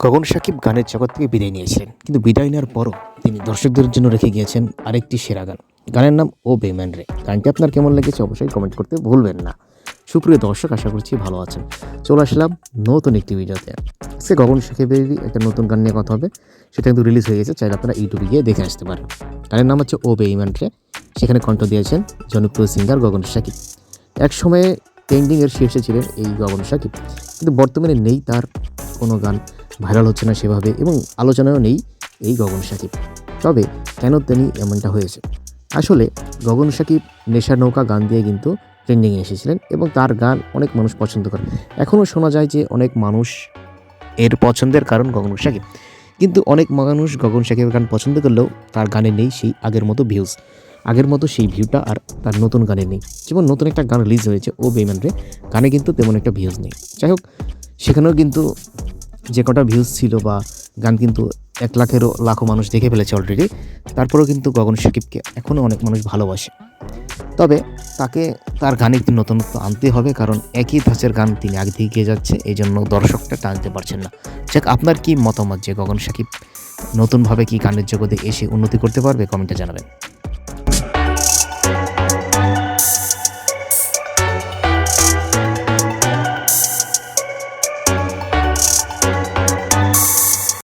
গগন শাকিব গানের জগৎ থেকে বিদায় নিয়েছিলেন, কিন্তু বিদায় নেওয়ার পরও তিনি দর্শকদের জন্য রেখে গিয়েছেন আরেকটি সেরা গান। গানের নাম ও বেইমান রে। গানটি আপনার কেমন লেগেছে অবশ্যই কমেন্ট করতে ভুলবেন না। সুপ্রিয় দর্শক, আশা করছি ভালো আছেন। চলে আসলাম নতুন একটি ভিডিওতে। আজকে গগন শাকিবেরই একটা নতুন গান নিয়ে কথা হবে। সেটা কিন্তু রিলিজ হয়ে গেছে, চাইলে আপনারা ইউটিউবে গিয়ে দেখে আসতে পারেন। গানের নাম হচ্ছে ও বেইমান রে। সেখানে কণ্ঠ দিয়েছেন জনপ্রিয় সিঙ্গার গগন শাকিব। এক সময়ে ট্রেন্ডিংয়ের শীর্ষে ছিলেন এই গগন শাকিব, কিন্তু বর্তমানে নেই তার কোনো গান, ভাইরাল হচ্ছে না সেভাবে, এবং আলোচনায়ও নেই এই গগন শাকিব। তবে কেন তিনি এমনটা হয়েছে? আসলে গগন শাকিব নেশার নৌকা গান দিয়ে কিন্তু ট্রেন্ডিংয়ে এসেছিলেন, এবং তার গান অনেক মানুষ পছন্দ করে। এখনও শোনা যায় যে অনেক মানুষ এর পছন্দের কারণ গগন শাকিব, কিন্তু অনেক মানুষ গগন শাকিবের গান পছন্দ করলেও তার গানে নেই সেই আগের মতো ভিউজ, আগের মতো সেই ভিউটা আর তার নতুন গানে নেই। যেমন নতুন একটা গান রিলিজ হয়েছে ও বেইমান রে, গানে কিন্তু তেমন একটা ভিউজ নেই। যাই হোক, সেখানেও কিন্তু যে কটা ভিউজ ছিল বা গান কিন্তু 1 লাখেরও লাখো মানুষ দেখে ফেলেছে অলরেডি। তারপরেও কিন্তু গগন শাকিবকে এখনও অনেক মানুষ ভালোবাসে। তবে তাকে তার গানে একটু নতুনত্ব আনতে হবে, কারণ একই ধাঁচের গান তিনি আগে থেকে গিয়ে যাচ্ছে, এই জন্য দর্শকটা টানতে পারছেন না। যাক, আপনার কি মতামত যে গগন শাকিব নতুনভাবে কি গানের জগতে এসে উন্নতি করতে পারবে? কমেন্টে জানাবেন।